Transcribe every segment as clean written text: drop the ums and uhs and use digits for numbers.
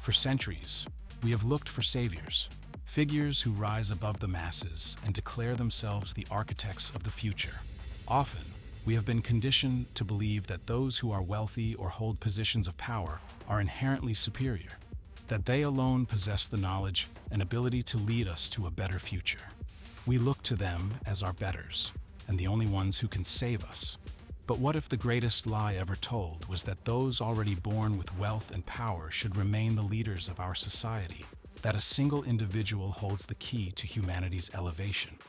For centuries, we have looked for saviors, figures who rise above the masses and declare themselves the architects of the future. Often, we have been conditioned to believe that those who are wealthy or hold positions of power are inherently superior, that they alone possess the knowledge and ability to lead us to a better future. We look to them as our betters, and the only ones who can save us. But what if the greatest lie ever told was that those already born with wealth and power should remain the leaders of our society, that a single individual holds the key to humanity's elevation?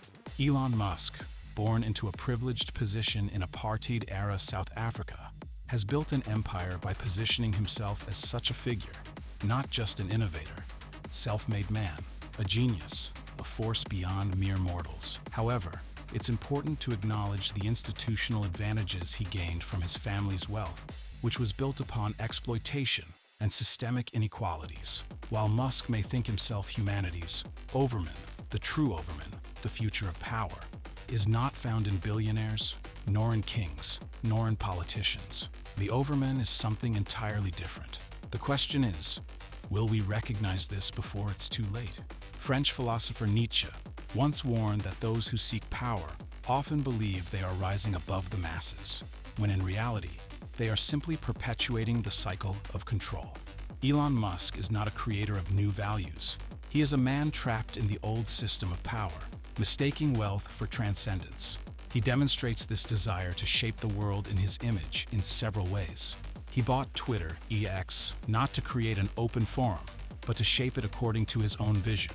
Elon Musk, born into a privileged position in apartheid-era South Africa, has built an empire by positioning himself as such a figure, not just an innovator, self-made man, a genius, a force beyond mere mortals. However, it's important to acknowledge the institutional advantages he gained from his family's wealth, which was built upon exploitation and systemic inequalities. While Musk may think himself humanity's Overman, the true Overman, the future of power, is not found in billionaires, nor in kings, nor in politicians. The Overman is something entirely different. The question is, will we recognize this before it's too late? French philosopher Nietzsche once warned that those who seek power often believe they are rising above the masses, when in reality, they are simply perpetuating the cycle of control. Elon Musk is not a creator of new values. He is a man trapped in the old system of power, mistaking wealth for transcendence. He demonstrates this desire to shape the world in his image in several ways. He bought Twitter, X, not to create an open forum, but to shape it according to his own vision,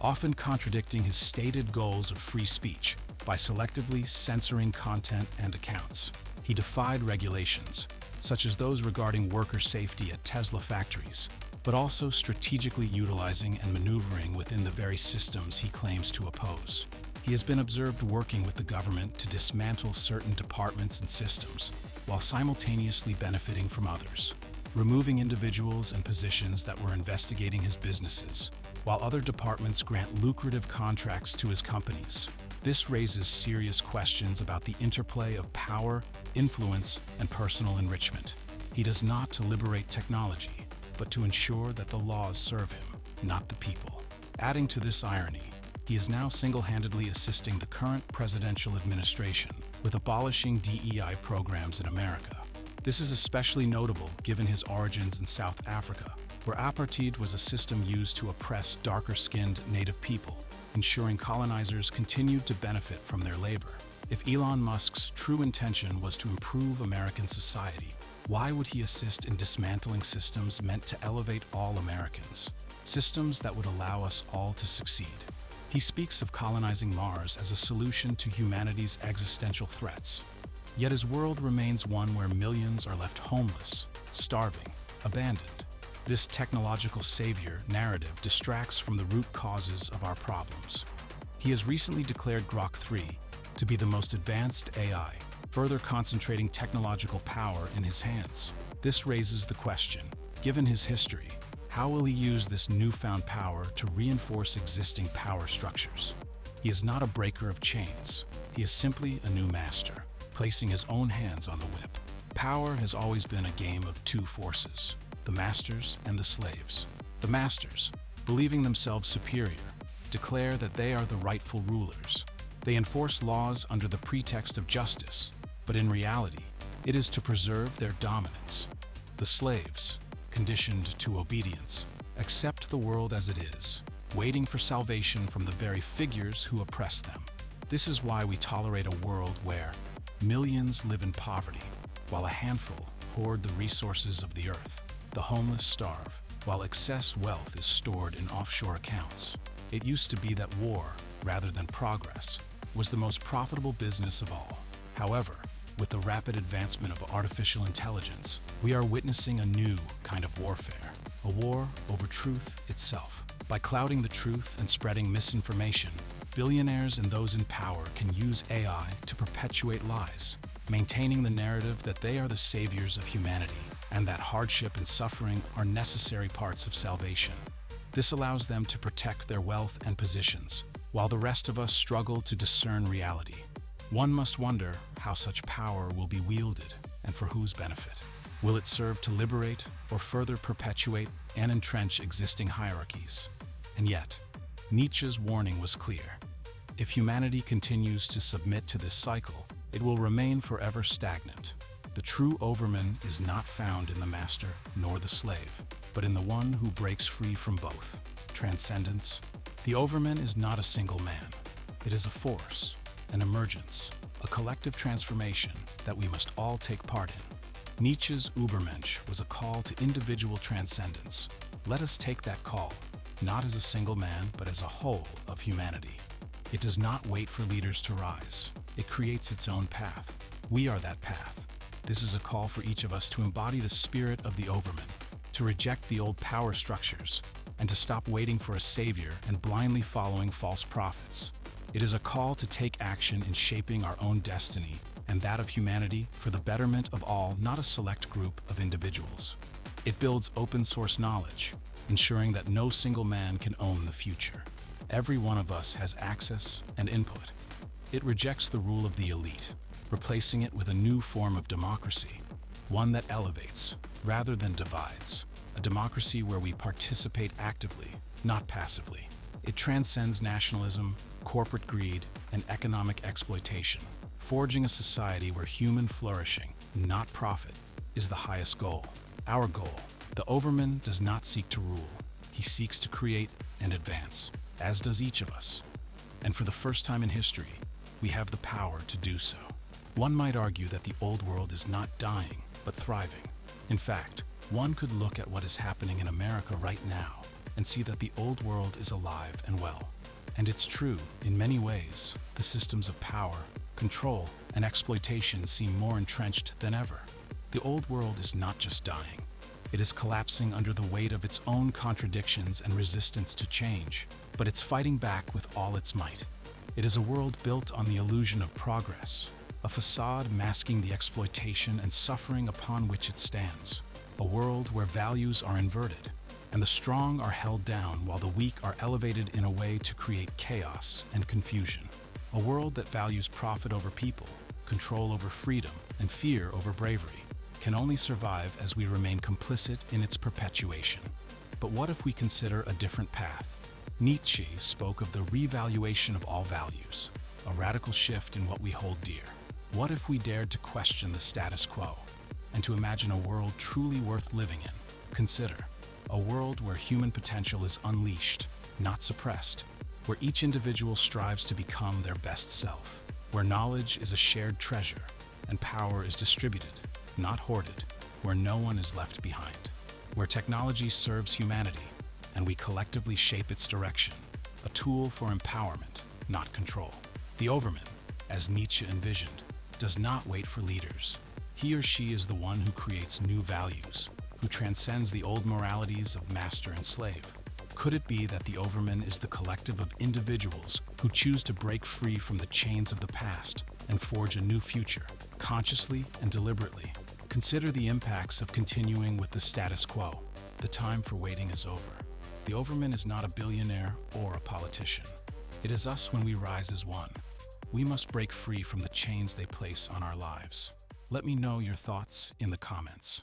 often contradicting his stated goals of free speech by selectively censoring content and accounts. He defied regulations, such as those regarding worker safety at Tesla factories, but also strategically utilizing and maneuvering within the very systems he claims to oppose. He has been observed working with the government to dismantle certain departments and systems, while simultaneously benefiting from others, removing individuals and positions that were investigating his businesses, while other departments grant lucrative contracts to his companies. This raises serious questions about the interplay of power, influence, and personal enrichment. He does not to liberate technology, but to ensure that the laws serve him, not the people. Adding to this irony, he is now single-handedly assisting the current presidential administration with abolishing DEI programs in America. This is especially notable given his origins in South Africa, where apartheid was a system used to oppress darker-skinned native people, ensuring colonizers continued to benefit from their labor. If Elon Musk's true intention was to improve American society, why would he assist in dismantling systems meant to elevate all Americans? Systems that would allow us all to succeed. He speaks of colonizing Mars as a solution to humanity's existential threats. Yet his world remains one where millions are left homeless, starving, abandoned. This technological savior narrative distracts from the root causes of our problems. He has recently declared Grok 3 to be the most advanced AI, further concentrating technological power in his hands. This raises the question, given his history, how will he use this newfound power to reinforce existing power structures? He is not a breaker of chains. He is simply a new master, placing his own hands on the whip. Power has always been a game of two forces, the masters and the slaves. The masters, believing themselves superior, declare that they are the rightful rulers. They enforce laws under the pretext of justice, but in reality, it is to preserve their dominance. The slaves, conditioned to obedience, accept the world as it is, waiting for salvation from the very figures who oppress them. This is why we tolerate a world where millions live in poverty, while a handful hoard the resources of the earth. The homeless starve, while excess wealth is stored in offshore accounts. It used to be that war, rather than progress, was the most profitable business of all. However, with the rapid advancement of artificial intelligence, we are witnessing a new kind of warfare, a war over truth itself. By clouding the truth and spreading misinformation, billionaires and those in power can use AI to perpetuate lies, maintaining the narrative that they are the saviors of humanity and that hardship and suffering are necessary parts of salvation. This allows them to protect their wealth and positions, while the rest of us struggle to discern reality. One must wonder how such power will be wielded and for whose benefit. Will it serve to liberate or further perpetuate and entrench existing hierarchies? And yet, Nietzsche's warning was clear. If humanity continues to submit to this cycle, it will remain forever stagnant. The true overman is not found in the master nor the slave, but in the one who breaks free from both. Transcendence. The overman is not a single man. It is a force, an emergence, a collective transformation that we must all take part in. Nietzsche's Übermensch was a call to individual transcendence. Let us take that call, not as a single man, but as a whole of humanity. It does not wait for leaders to rise. It creates its own path. We are that path. This is a call for each of us to embody the spirit of the overman, to reject the old power structures, and to stop waiting for a savior and blindly following false prophets. It is a call to take action in shaping our own destiny and that of humanity for the betterment of all, not a select group of individuals. It builds open source knowledge, ensuring that no single man can own the future. Every one of us has access and input. It rejects the rule of the elite, replacing it with a new form of democracy, one that elevates rather than divides, a democracy where we participate actively, not passively. It transcends nationalism, corporate greed, and economic exploitation, forging a society where human flourishing, not profit, is the highest goal. Our goal. The overman does not seek to rule. He seeks to create and advance, as does each of us. And for the first time in history, we have the power to do so. One might argue that the old world is not dying, but thriving. In fact, one could look at what is happening in America right now and see that the old world is alive and well. And it's true, in many ways, the systems of power, control, and exploitation seem more entrenched than ever. The old world is not just dying. It is collapsing under the weight of its own contradictions and resistance to change, but it's fighting back with all its might. It is a world built on the illusion of progress, a facade masking the exploitation and suffering upon which it stands. A world where values are inverted, and the strong are held down while the weak are elevated in a way to create chaos and confusion. A world that values profit over people, control over freedom, and fear over bravery can only survive as we remain complicit in its perpetuation. But what if we consider a different path? Nietzsche spoke of the revaluation of all values, a radical shift in what we hold dear. What if we dared to question the status quo and to imagine a world truly worth living in? Consider a world where human potential is unleashed, not suppressed, where each individual strives to become their best self, where knowledge is a shared treasure and power is distributed, not hoarded, where no one is left behind, where technology serves humanity and we collectively shape its direction, a tool for empowerment, not control. The overman, as Nietzsche envisioned, does not wait for leaders. He or she is the one who creates new values, who transcends the old moralities of master and slave. Could it be that the overman is the collective of individuals who choose to break free from the chains of the past and forge a new future, consciously and deliberately? Consider the impacts of continuing with the status quo. The time for waiting is over. The overman is not a billionaire or a politician. It is us when we rise as one. We must break free from the chains they place on our lives. Let me know your thoughts in the comments.